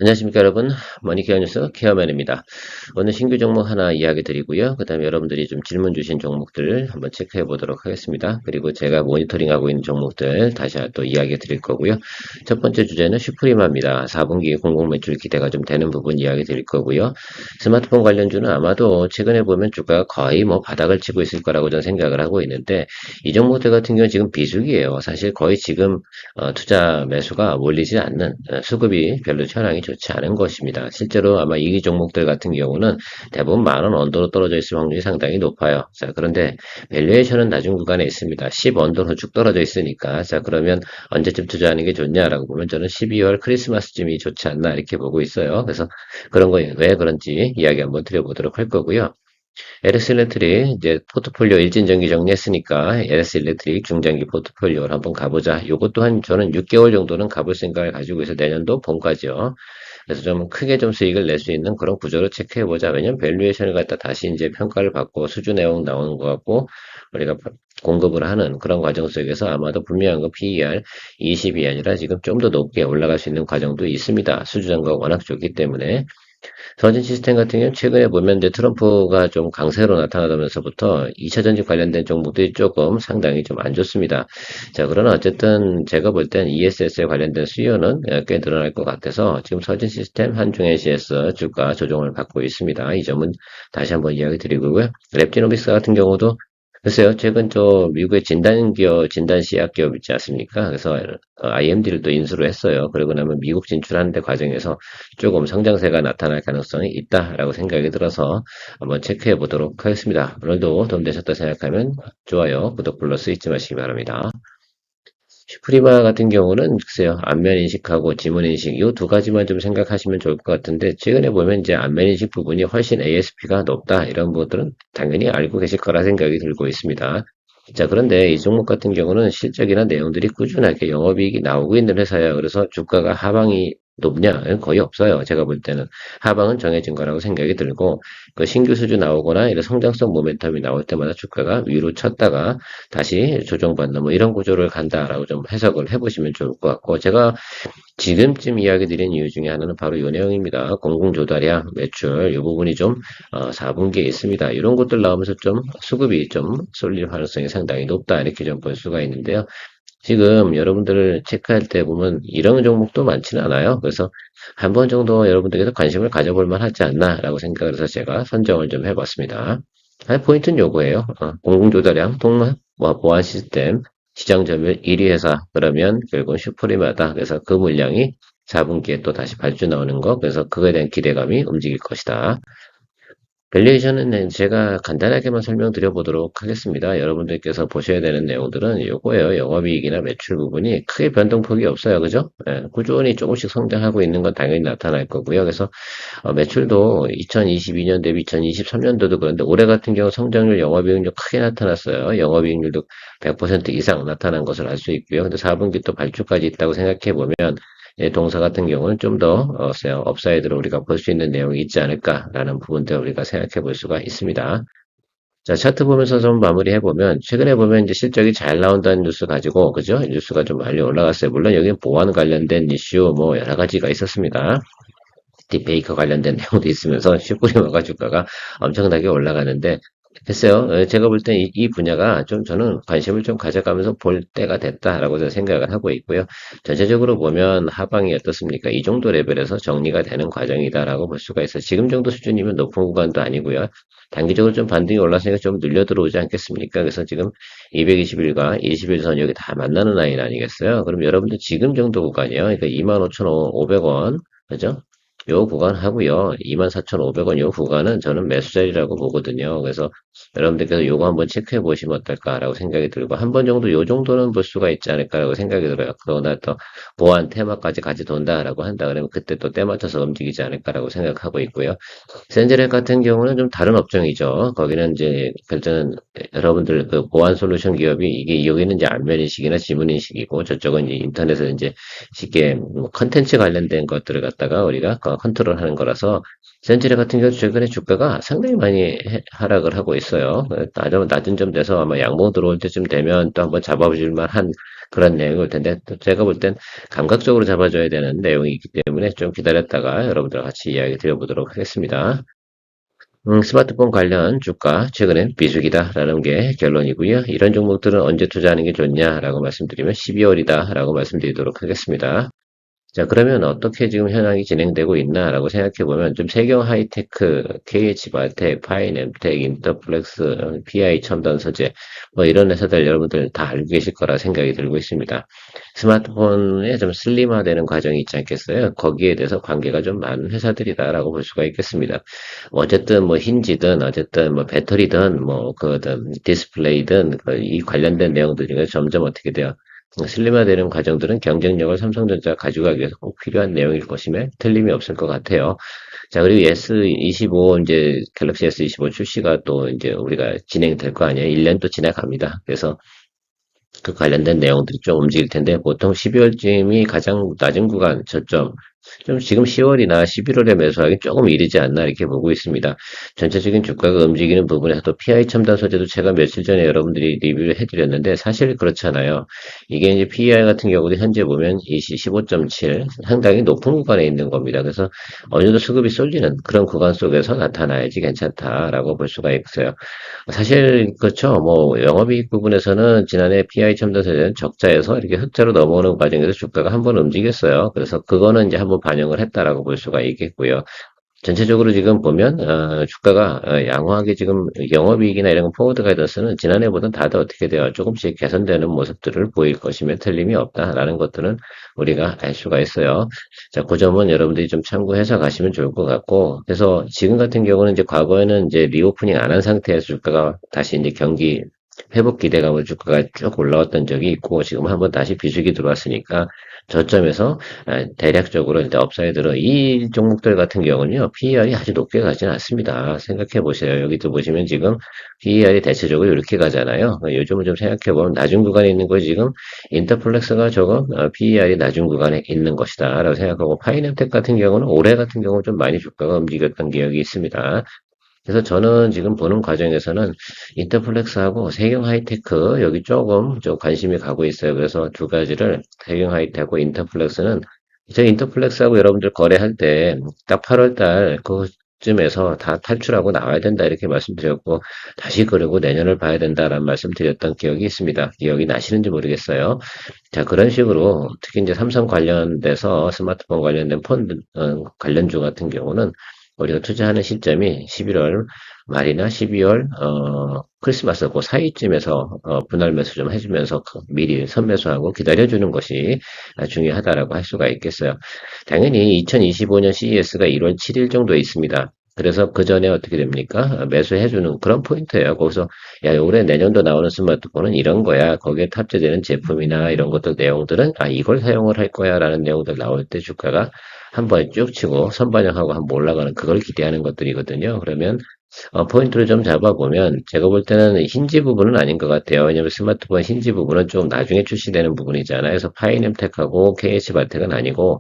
안녕하십니까 여러분, 머니케어 뉴스 케어맨입니다. 오늘 신규 종목 하나 이야기 드리고요. 그 다음에 여러분들이 좀 질문 주신 종목들 한번 체크해 보도록 하겠습니다. 그리고 제가 모니터링하고 있는 종목들 다시 또 이야기 드릴 거고요. 첫 번째 주제는 슈프리마입니다. 4분기 공공 매출 기대가 좀 되는 부분 이야기 드릴 거고요. 스마트폰 관련주는 아마도 최근에 보면 주가가 거의 뭐 바닥을 치고 있을 거라고 저는 생각을 하고 있는데, 이 종목들 같은 경우는 지금 비수기예요. 사실 거의 지금 투자 매수가 몰리지 않는, 수급이 별로 현황이 좋지 않은 것입니다. 실제로 아마 이 종목들 같은 경우는 대부분 10,000원 언더로 떨어져 있을 확률이 상당히 높아요. 자, 그런데 밸류에이션은 낮은 구간에 있습니다. 10 언더로 쭉 떨어져 있으니까, 자, 그러면 언제쯤 투자하는 게 좋냐라고 보면 저는 12월 크리스마스쯤이 좋지 않나 이렇게 보고 있어요. 그래서 그런 거 왜 그런지 이야기 한번 드려보도록 할 거고요. LS 일렉트릭 이제 포트폴리오 일진전기 정리했으니까 LS 일렉트릭 중장기 포트폴리오를 한번 가보자. 요것 또한 저는 6개월 정도는 가볼 생각을 가지고 있어. 내년도 봄까지요. 그래서 좀 크게 좀 수익을 낼 수 있는 그런 구조로 체크해보자. 왜냐면 밸류에이션을 갖다 다시 이제 평가를 받고 수주 내용 나오는 것 같고 우리가 공급을 하는 그런 과정 속에서 아마도 분명한 건 PER 20이 아니라 지금 좀 더 높게 올라갈 수 있는 과정도 있습니다. 수주 단가가 워낙 좋기 때문에. 서진 시스템 같은 경우는 최근에 보면 이제 트럼프가 좀 강세로 나타나면서부터 2차 전지 관련된 종목들이 조금 상당히 좀 안 좋습니다. 자, 그러나 어쨌든 제가 볼 땐 ESS에 관련된 수요는 꽤 늘어날 것 같아서 지금 서진 시스템, 한중엔 CS 주가 조정을 받고 있습니다. 이 점은 다시 한번 이야기 드리고요. 랩지노믹스 같은 경우도 글쎄요, 최근 미국의 진단 씨앗 기업 있지 않습니까? 그래서 IMD를 또 인수를 했어요. 그러고 나면 미국 진출하는 데 과정에서 조금 성장세가 나타날 가능성이 있다라고 생각이 들어서 한번 체크해 보도록 하겠습니다. 오늘도 도움되셨다 생각하면 좋아요, 구독 눌러서 잊지 마시기 바랍니다. 슈프리마 같은 경우는 글쎄요, 안면 인식하고 지문 인식 이 두 가지만 좀 생각하시면 좋을 것 같은데 최근에 보면 이제 안면 인식 부분이 훨씬 ASP가 높다 이런 것들은 당연히 알고 계실 거라 생각이 들고 있습니다. 자, 그런데 이 종목 같은 경우는 실적이나 내용들이 꾸준하게 영업이익이 나오고 있는 회사예요. 그래서 주가가 하방이 높냐? 거의 없어요. 제가 볼 때는. 하방은 정해진 거라고 생각이 들고, 그 신규 수주 나오거나 이런 성장성 모멘텀이 나올 때마다 주가가 위로 쳤다가 다시 조정받는 뭐 이런 구조를 간다라고 좀 해석을 해보시면 좋을 것 같고, 제가 지금쯤 이야기 드린 이유 중에 하나는 바로 이 내용입니다. 공공 조달량, 매출, 이 부분이 좀 4분기에 있습니다. 이런 것들 나오면서 좀 수급이 좀 쏠릴 가능성이 상당히 높다 이렇게 좀 볼 수가 있는데요. 지금 여러분들을 체크할 때 보면 이런 종목도 많지는 않아요. 그래서 한 번 정도 여러분들께서 관심을 가져볼 만하지 않나라고 생각을 해서 제가 선정을 좀 해봤습니다. 포인트는 요거예요. 공공 조달량, 통합, 보안 시스템, 시장 점유율 1위 회사. 그러면 결국은 슈프림하다. 그래서 그 물량이 4분기에 또 다시 발주 나오는 거. 그래서 그거에 대한 기대감이 움직일 것이다. 밸류에이션은 제가 간단하게만 설명드려 보도록 하겠습니다. 여러분들께서 보셔야 되는 내용들은 요거예요. 영업이익이나 매출 부분이 크게 변동폭이 없어요. 그죠? 예, 꾸준히 조금씩 성장하고 있는 건 당연히 나타날 거고요. 그래서 매출도 2022년 대비 2023년도도 그런데 올해 같은 경우 성장률 영업이익률 크게 나타났어요. 영업이익률도 100% 이상 나타난 것을 알 수 있고요. 근데 4분기 또 발주까지 있다고 생각해 보면 동사 같은 경우는 좀 더 업사이드로 우리가 볼 수 있는 내용이 있지 않을까라는 부분들 우리가 생각해 볼 수가 있습니다. 자, 차트 보면서 좀 마무리해 보면 최근에 보면 이제 실적이 잘 나온다는 뉴스 가지고 그죠? 뉴스가 좀 많이 올라갔어요. 물론 여기는 보안 관련된 이슈 뭐 여러 가지가 있었습니다. 딥페이커 관련된 내용도 있으면서 슈프리머가 주가가 엄청나게 올라가는데 글쎄요, 제가 볼 때 이 분야가 좀 저는 관심을 좀 가져가면서 볼 때가 됐다라고 저는 생각을 하고 있고요. 전체적으로 보면 하방이 어떻습니까? 이 정도 레벨에서 정리가 되는 과정이다라고 볼 수가 있어요. 지금 정도 수준이면 높은 구간도 아니고요. 단기적으로 좀 반등이 올라서니까 좀 눌려 들어오지 않겠습니까? 그래서 지금 220일과 21선 여기 다 만나는 라인 아니겠어요? 그럼 여러분들 지금 정도 구간이요. 그러니까 25,500원, 그죠? 요 구간 하고요. 24,500원 요 구간은 저는 매수 자리라고 보거든요. 그래서 여러분들께서 요거 한번 체크해 보시면 어떨까라고 생각이 들고 한 번 정도 요 정도는 볼 수가 있지 않을까라고 생각이 들어요. 그러나 또 보안 테마까지 같이 돈다라고 한다 그러면 그때 또 때 맞춰서 움직이지 않을까라고 생각하고 있고요. 센젤렉 같은 경우는 좀 다른 업종이죠. 거기는 이제 결정은 여러분들 그 보안 솔루션 기업이 이게 여기는 이제 안면 인식이나 지문 인식이고 저쪽은 이제 인터넷에 이제 쉽게 뭐 컨텐츠 관련된 것들을 갖다가 우리가 컨트롤하는 거라서 센츄리 같은 경우 최근에 주가가 상당히 많이 하락을 하고 있어요. 낮은 점 돼서 아마 양봉 들어올 때쯤 되면 또 한번 잡아볼 만한 그런 내용일 텐데 또 제가 볼 땐 감각적으로 잡아줘야 되는 내용이기 때문에 좀 기다렸다가 여러분들과 같이 이야기 드려보도록 하겠습니다. 스마트폰 관련 주가 최근엔 비수기다라는 게 결론이고요. 이런 종목들은 언제 투자하는 게 좋냐라고 말씀드리면 12월이다라고 말씀드리도록 하겠습니다. 자, 그러면 어떻게 지금 현황이 진행되고 있나라고 생각해 보면 좀 세경 하이테크, KH바텍, 파이nem텍, 인터플렉스, PI 첨단 소재 뭐 이런 회사들 여러분들 다 알고 계실 거라 생각이 들고 있습니다. 스마트폰에 좀 슬림화되는 과정이 있지 않겠어요? 거기에 대해서 관계가 좀 많은 회사들이다라고 볼 수가 있겠습니다. 어쨌든 뭐 힌지든 어쨌든 뭐 배터리든 뭐 그든 디스플레이든 이 관련된 내용들이 점점 어떻게 돼요? 슬림화되는 과정들은 경쟁력을 삼성전자가 가져가기 위해서 꼭 필요한 내용일 것임에 틀림이 없을 것 같아요. 자, 그리고 S25, 이제 갤럭시 S25 출시가 또 이제 우리가 진행될 거 아니에요. 1년 또 지나갑니다. 그래서 그 관련된 내용들이 좀 움직일 텐데 보통 12월쯤이 가장 낮은 구간 저점 좀 지금 10월이나 11월에 매수하기 조금 이르지 않나 이렇게 보고 있습니다. 전체적인 주가가 움직이는 부분에서도 PI 첨단 소재도 제가 며칠 전에 여러분들이 리뷰를 해드렸는데 사실 그렇잖아요. 이게 이제 PEI 같은 경우도 현재 보면 15.7 상당히 높은 구간에 있는 겁니다. 그래서 어느 정도 수급이 쏠리는 그런 구간 속에서 나타나야지 괜찮다라고 볼 수가 있어요. 사실 그렇죠. 뭐 영업이익 부분에서는 지난해 PI 첨단세는 적자에서 이렇게 흑자로 넘어오는 과정에서 주가가 한번 움직였어요. 그래서 그거는 이제 한번 반영을 했다라고 볼 수가 있겠고요. 전체적으로 지금 보면 주가가 양호하게 지금 영업이익이나 이런 포워드 가이던스는 지난해보다 다들 어떻게 돼요? 조금씩 개선되는 모습들을 보일 것이면 틀림이 없다라는 것들은 우리가 알 수가 있어요. 자, 그 점은 여러분들이 좀 참고해서 가시면 좋을 것 같고, 그래서 지금 같은 경우는 이제 과거에는 이제 리오프닝 안 한 상태에서 주가가 다시 이제 경기 회복 기대감으로 주가가 쭉 올라왔던 적이 있고, 지금 한번 다시 비수기 들어왔으니까 저점에서 대략적으로 이제 업사이드로 이 종목들 같은 경우는요, PER이 아주 높게 가지는 않습니다. 생각해 보세요. 여기도 보시면 지금 PER이 대체적으로 이렇게 가잖아요. 요즘은 좀 생각해 보면 낮은 구간에 있는 거 지금 인터플렉스가 조금 PER이 낮은 구간에 있는 것이다. 라고 생각하고 파이nem텍 같은 경우는 올해 같은 경우 좀 많이 주가가 움직였던 기억이 있습니다. 그래서 저는 지금 보는 과정에서는 인터플렉스하고 세경 하이테크 여기 조금 좀 관심이 가고 있어요. 그래서 두 가지를 세경 하이테크하고 인터플렉스는 저 인터플렉스하고 여러분들 거래할 때 딱 8월 달 그쯤에서 다 탈출하고 나와야 된다 이렇게 말씀드렸고 다시 그러고 내년을 봐야 된다라는 말씀드렸던 기억이 있습니다. 기억이 나시는지 모르겠어요. 자, 그런 식으로 특히 이제 삼성 관련돼서 스마트폰 관련된 펀드 관련주 같은 경우는 우리가 투자하는 시점이 11월 말이나 12월 크리스마스 그 사이쯤에서 분할 매수 좀 해주면서 미리 선매수하고 기다려주는 것이 중요하다라고 할 수가 있겠어요. 당연히 2025년 CES가 1월 7일 정도에 있습니다. 그래서 그 전에 어떻게 됩니까? 매수해주는 그런 포인트예요. 거기서 야 올해 내년도 나오는 스마트폰은 이런 거야. 거기에 탑재되는 제품이나 이런 것들 내용들은 이걸 사용을 할 거야라는 내용들 나올 때 주가가 한 번에 쭉 치고 선반영하고 한번 올라가는 그걸 기대하는 것들이거든요. 그러면 포인트를 좀 잡아보면 제가 볼 때는 힌지 부분은 아닌 것 같아요. 왜냐면 스마트폰 힌지 부분은 좀 나중에 출시되는 부분이잖아요. 그래서 파이넴텍하고 KH바텍은 아니고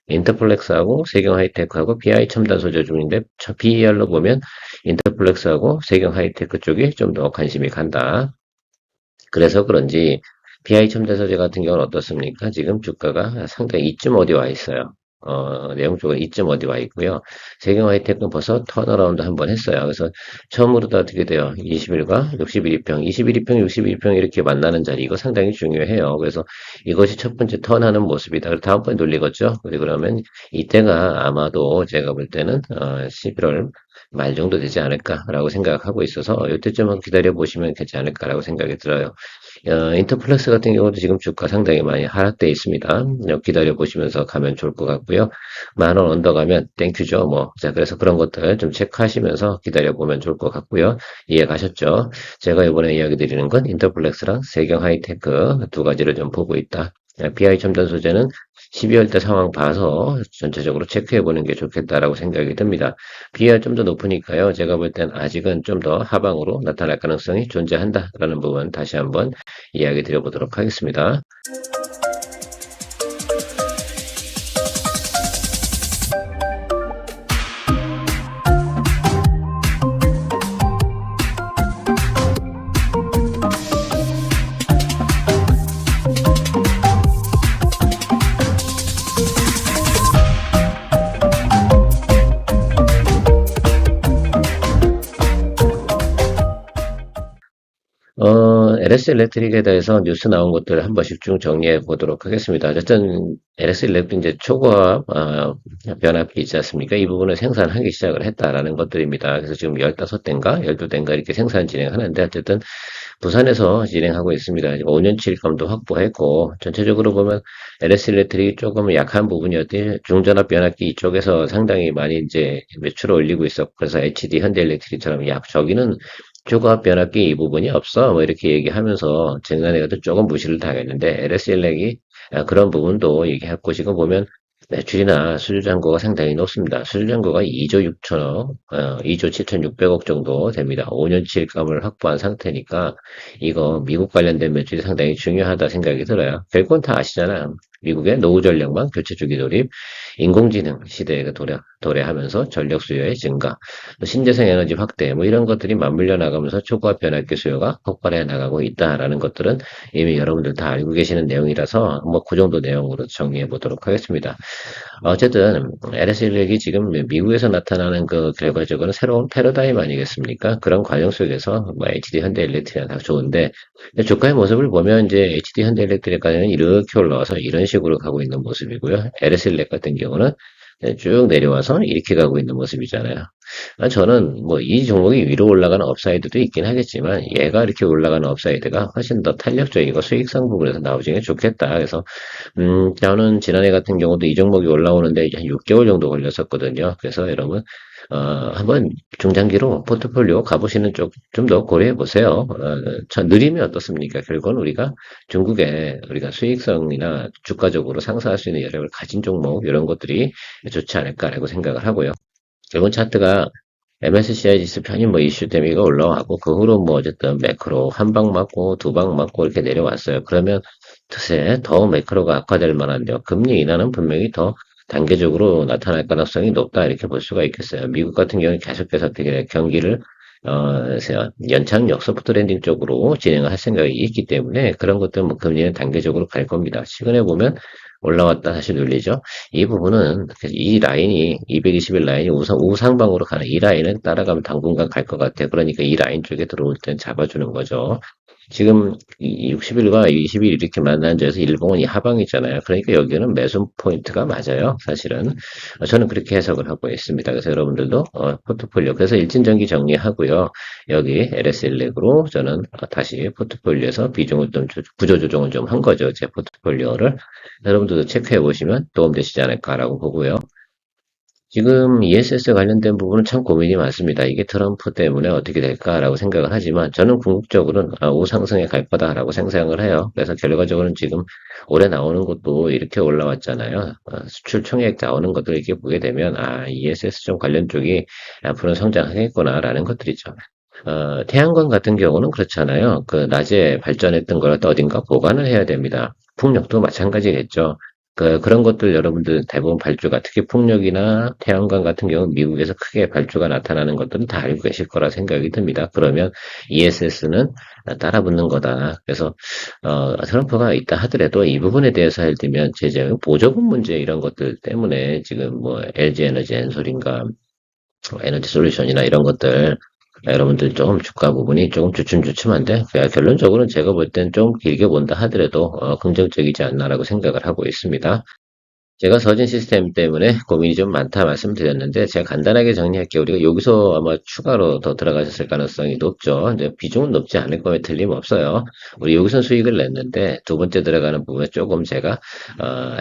인터플렉스하고 세경 하이테크하고 BI 첨단 소재 중인데 PER로 보면 인터플렉스하고 세경 하이테크 쪽이 좀 더 관심이 간다. 그래서 그런지 BI 첨단 소재 같은 경우는 어떻습니까? 지금 주가가 상당히 이쯤 어디 와 있어요. 내용 쪽은 이쯤 어디 와 있고요. 세경 하이테크는 벌써 턴어라운드 한번 했어요. 그래서 처음으로도 어떻게 돼요? 20일과 61일평, 21일평, 61일평 이렇게 만나는 자리 이거 상당히 중요해요. 그래서 이것이 첫 번째 턴하는 모습이다. 그리고 다음번에 놀리겠죠? 그러면 이때가 아마도 제가 볼 때는 11월 말 정도 되지 않을까라고 생각하고 있어서 이때쯤 한번 기다려 보시면 되지 않을까라고 생각이 들어요. 인터플렉스 같은 경우도 지금 주가 상당히 많이 하락돼 있습니다. 기다려 보시면서 가면 좋을 것 같고요. 10,000원 언더 가면 땡큐죠. 뭐, 자, 그래서 그런 것들 좀 체크하시면서 기다려 보면 좋을 것 같고요. 이해 가셨죠? 제가 이번에 이야기 드리는 건 인터플렉스랑 세경 하이테크 두 가지를 좀 보고 있다. BI 첨단 소재는 12월 때 상황 봐서 전체적으로 체크해 보는 게 좋겠다라고 생각이 듭니다. BR 좀 더 높으니까요. 제가 볼 땐 아직은 좀 더 하방으로 나타날 가능성이 존재한다라는 부분 다시 한번 이야기 드려보도록 하겠습니다. LS 일렉트릭에 대해서 뉴스 나온 것들을 한 번씩 쭉 정리해 보도록 하겠습니다. 어쨌든 LS 일렉트릭 이제 초고압 변압기 있지 않습니까? 이 부분을 생산하기 시작을 했다라는 것들입니다. 그래서 지금 15대인가 12대인가 이렇게 생산 진행하는데 어쨌든 부산에서 진행하고 있습니다. 5년치 일감도 확보했고 전체적으로 보면 LS 일렉트릭이 조금 약한 부분이었더니 중전압 변압기 이쪽에서 상당히 많이 이제 매출을 올리고 있었고 그래서 HD 현대일렉트릭처럼 야 저기는 초고압 변압기 이 부분이 없어 뭐 이렇게 얘기하면서 지난해에도 조금 무시를 당했는데 LS 일렉이 그런 부분도 얘기했고 지금 보면 매출이나 수주 잔고가 상당히 높습니다. 수주 잔고가 2조 6천억, 2조 7,600억 정도 됩니다. 5년치 일감을 확보한 상태니까 이거 미국 관련된 매출이 상당히 중요하다 생각이 들어요. 결국은 다 아시잖아요. 미국의 노후 전력망 교체 주기 돌입, 인공지능 시대에 도래하면서 전력 수요의 증가, 신재생 에너지 확대 뭐 이런 것들이 맞물려 나가면서 초고압 변압기 수요가 폭발해 나가고 있다라는 것들은 이미 여러분들 다 알고 계시는 내용이라서 뭐 그 정도 내용으로 정리해 보도록 하겠습니다. 어쨌든 LSL이 지금 미국에서 나타나는 그 결과적으로 새로운 패러다임 아니겠습니까? 그런 과정 속에서 뭐 HD 현대일렉트릭이 다 좋은데 주가의 모습을 보면 이제 HD 현대일렉트릭까지는 이렇게 올라와서 이런 식으로 가고 있는 모습이고요. LSL렉 같은 경우는 쭉 내려와서 이렇게 가고 있는 모습이잖아요. 저는 뭐 이 종목이 위로 올라가는 업사이드도 있긴 하겠지만 얘가 이렇게 올라가는 업사이드가 훨씬 더 탄력적이고 수익성 부분에서 나오지는 좋겠다. 그래서 저는 지난해 같은 경우도 이 종목이 올라오는데 한 6개월 정도 걸렸었거든요. 그래서 여러분 한번 중장기로 포트폴리오 가보시는 쪽 좀 더 고려해 보세요. 느리면 어떻습니까? 결국은 우리가 수익성이나 주가적으로 상승할 수 있는 여력을 가진 종목 이런 것들이 좋지 않을까라고 생각을 하고요. 결국은 차트가 MSCI 지수 편입 뭐 이슈 때문에 이거 올라가고 그 후로 뭐 어쨌든 매크로 한 방 맞고 두 방 맞고 이렇게 내려왔어요. 그러면 트세 더 매크로가 악화될 만한데요. 금리 인하는 분명히 더 단계적으로 나타날 가능성이 높다 이렇게 볼 수가 있겠어요. 미국 같은 경우는 계속해서 되게 경기를 연착 역소프트 랜딩 쪽으로 진행을 할 생각이 있기 때문에 그런 것들 뭐 금리는 단계적으로 갈 겁니다. 최근에 보면 올라왔다 다시 눌리죠. 이 부분은 이 라인이 221 라인이 우상방으로 가는 이 라인을 따라가면 당분간 갈 것 같아요. 그러니까 이 라인 쪽에 들어올 땐 잡아주는 거죠. 지금 60일과 20일 이렇게 만난 데에서 일봉은 이 하방이잖아요. 그러니까 여기는 매수 포인트가 맞아요. 사실은 저는 그렇게 해석을 하고 있습니다. 그래서 여러분들도 포트폴리오 그래서 일진전기 정리하고요. 여기 LS1렉으로 저는 다시 포트폴리오에서 비중을 좀 구조조정을 좀 한 거죠. 제 포트폴리오를 여러분들도 체크해 보시면 도움되시지 않을까라고 보고요. 지금 ESS 관련된 부분은 참 고민이 많습니다. 이게 트럼프 때문에 어떻게 될까라고 생각을 하지만 저는 궁극적으로는 우상승에 갈 거다라고 생각을 해요. 그래서 결과적으로는 지금 올해 나오는 것도 이렇게 올라왔잖아요. 수출 총액 나오는 것들 이렇게 보게 되면 ESS 좀 관련 쪽이 앞으로 성장하겠구나라는 것들이죠. 태양광 같은 경우는 그렇잖아요. 그 낮에 발전했던 걸 어딘가 보관을 해야 됩니다. 풍력도 마찬가지겠죠. 그런 것들 여러분들 대부분 발주가 특히 풍력이나 태양광 같은 경우는 미국에서 크게 발주가 나타나는 것들은 다 알고 계실 거라 생각이 듭니다. 그러면 ESS는 따라붙는 거다. 그래서 트럼프가 있다 하더라도 이 부분에 대해서 예를 들면 제재 보조금 문제 이런 것들 때문에 지금 뭐 LG 에너지 엔솔인가 에너지 솔루션이나 이런 것들 여러분들 조금 주가 부분이 조금 주춤주춤한데 결론적으로는 제가 볼 땐 좀 길게 본다 하더라도 긍정적이지 않나라고 생각을 하고 있습니다. 제가 서진 시스템 때문에 고민이 좀 많다 말씀드렸는데 제가 간단하게 정리할게요. 우리가 여기서 아마 추가로 더 들어가셨을 가능성이 높죠. 근데 비중은 높지 않을 거에 틀림없어요. 우리 여기서 수익을 냈는데 두 번째 들어가는 부분에 조금 제가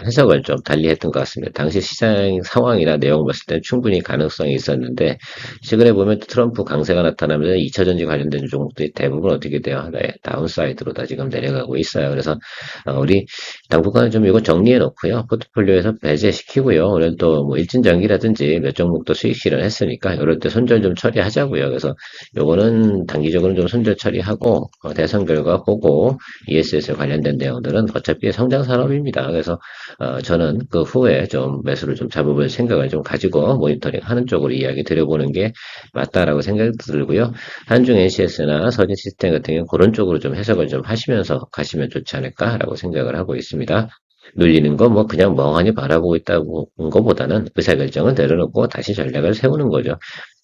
해석을 좀 달리 했던 것 같습니다. 당시 시장 상황이나 내용 봤을 때 충분히 가능성이 있었는데 최근에 보면 트럼프 강세가 나타나면서 2차전지 관련된 종목들이 대부분 어떻게 돼요? 네, 다운사이드로 다 지금 내려가고 있어요. 그래서 우리 당분간은 좀 이거 정리해 놓고요. 포트폴리오에서 배제시키고요. 오늘 또 뭐 일진전기라든지 몇 종목도 수익 실현했으니까 이럴 때 손절 좀 처리하자고요. 그래서 요거는 단기적으로 좀 손절 처리하고 대선 결과 보고 ESS 관련된 내용들은 어차피 성장 산업입니다. 그래서 저는 그 후에 좀 매수를 좀 잡아볼 생각을 좀 가지고 모니터링 하는 쪽으로 이야기 드려보는 게 맞다라고 생각이 들고요. 한중 NCS나 서진 시스템 같은 경우 그런 쪽으로 좀 해석을 좀 하시면서 가시면 좋지 않을까라고 생각을 하고 있습니다. 눌리는 거 뭐 그냥 멍하니 바라보고 있다고 한 거보다는 의사결정을 내려놓고 다시 전략을 세우는 거죠.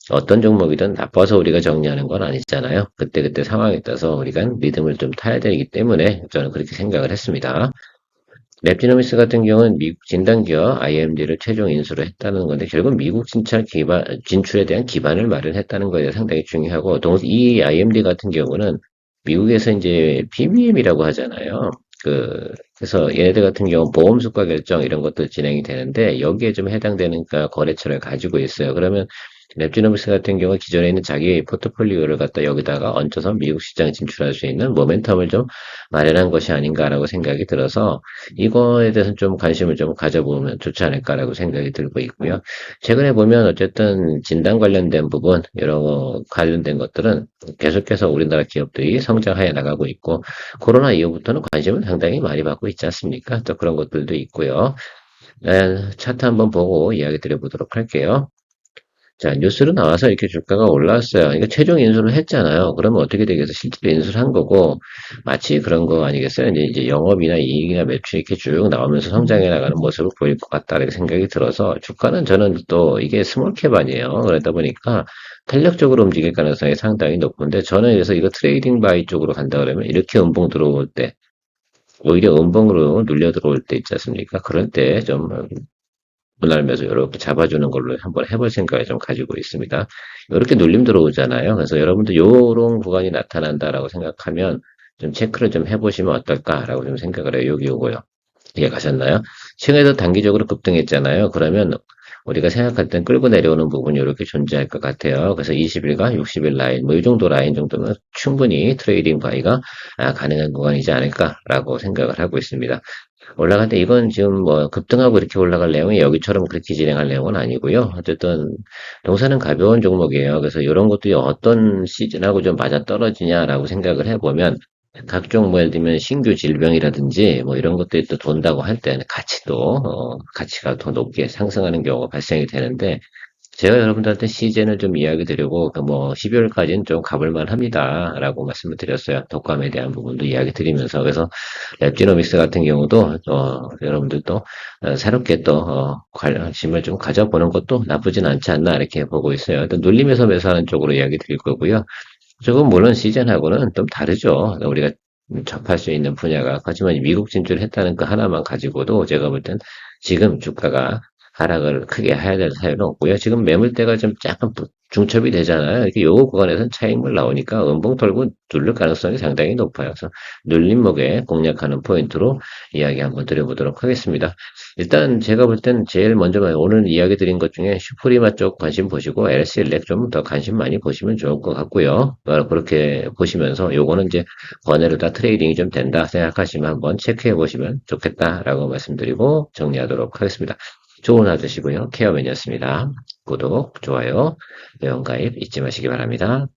어떤 종목이든 나빠서 우리가 정리하는 건 아니잖아요. 그때그때 상황에 따라서 우리가 리듬을 좀 타야 되기 때문에 저는 그렇게 생각을 했습니다. 랩지노미스 같은 경우는 미국 진단기업 IMD를 최종 인수를 했다는 건데 결국 미국 진출에 대한 기반을 마련했다는 거에 상당히 중요하고 이 IMD 같은 경우는 미국에서 이제 PBM이라고 하잖아요. 그래서 얘네들 같은 경우 보험 수가 결정 이런 것도 진행이 되는데 여기에 좀 해당되는 거래처를 가지고 있어요. 그러면 랩지노미스 같은 경우 기존에 있는 자기 포트폴리오를 갖다 여기다가 얹혀서 미국 시장 진출할 수 있는 모멘텀을 좀 마련한 것이 아닌가라고 생각이 들어서 이거에 대해서 좀 관심을 좀 가져보면 좋지 않을까라고 생각이 들고 있고요. 최근에 보면 어쨌든 진단 관련된 부분, 이런 거 관련된 것들은 계속해서 우리나라 기업들이 성장해 나가고 있고, 코로나 이후부터는 관심을 상당히 많이 받고 있지 않습니까? 또 그런 것들도 있고요. 차트 한번 보고 이야기 드려보도록 할게요. 자, 뉴스로 나와서 이렇게 주가가 올라왔어요. 그러니까 최종 인수를 했잖아요. 그러면 어떻게 되겠어? 실제로 인수를 한 거고, 마치 그런 거 아니겠어요? 이제 영업이나 이익이나 매출 이렇게 쭉 나오면서 성장해 나가는 모습을 보일 것 같다, 이렇게 생각이 들어서, 주가는 저는 또 이게 스몰캡 아니에요. 그러다 보니까 탄력적으로 움직일 가능성이 상당히 높은데, 저는 그래서 이거 트레이딩 바이 쪽으로 간다 그러면 이렇게 음봉 들어올 때, 오히려 음봉으로 눌려 들어올 때 있지 않습니까? 그럴 때좀 분할 매수 이렇게 잡아주는 걸로 한번 해볼 생각을 좀 가지고 있습니다. 이렇게 눌림 들어오잖아요. 그래서 여러분들 요런 구간이 나타난다라고 생각하면 좀 체크를 좀 해보시면 어떨까라고 좀 생각을 해요. 여기 오고요. 이해 가셨나요? 최근에도 단기적으로 급등했잖아요. 그러면 우리가 생각할 땐 끌고 내려오는 부분이 이렇게 존재할 것 같아요. 그래서 20일과 60일 라인, 뭐 이 정도 라인 정도면 충분히 트레이딩 바이가 가능한 구간이지 않을까라고 생각을 하고 있습니다. 올라갈 때 이건 지금 뭐 급등하고 이렇게 올라갈 내용이 여기처럼 그렇게 진행할 내용은 아니고요. 어쨌든 동사는 가벼운 종목이에요. 그래서 이런 것들이 어떤 시즌하고 좀 맞아떨어지냐라고 생각을 해보면 각종 뭐 예를 들면 신규 질병이라든지 뭐 이런 것들이 또 돈다고 할 때는 가치가 더 높게 상승하는 경우가 발생이 되는데 제가 여러분들한테 시즌을 좀 이야기 드리고, 뭐, 12월까지는 좀 가볼만 합니다. 라고 말씀을 드렸어요. 독감에 대한 부분도 이야기 드리면서. 그래서 랩지노믹스 같은 경우도, 여러분들도 새롭게 또, 관심을 좀 가져보는 것도 나쁘진 않지 않나, 이렇게 보고 있어요. 일단 눌림에서 매수하는 쪽으로 이야기 드릴 거고요. 조금 물론 시즌하고는 좀 다르죠. 우리가 접할 수 있는 분야가. 하지만 미국 진출했다는 그 하나만 가지고도 제가 볼 땐 지금 주가가 하락을 크게 해야 될 사유는 없고요. 지금 매물대가 좀 약간 중첩이 되잖아요. 이렇게 요 구간에서는 차익물 나오니까 음봉 털고 누를 가능성이 상당히 높아요. 그래서 눌림목에 공략하는 포인트로 이야기 한번 드려보도록 하겠습니다. 일단 제가 볼 땐 제일 먼저 오늘 이야기 드린 것 중에 슈프리마 쪽 관심 보시고 LC 일렉 좀 더 관심 많이 보시면 좋을 것 같고요. 그렇게 보시면서 요거는 이제 번외로 다 트레이딩이 좀 된다 생각하시면 한번 체크해 보시면 좋겠다라고 말씀드리고 정리하도록 하겠습니다. 좋은 하루 되시고요. 케어맨이었습니다. 구독, 좋아요, 회원가입 잊지 마시기 바랍니다.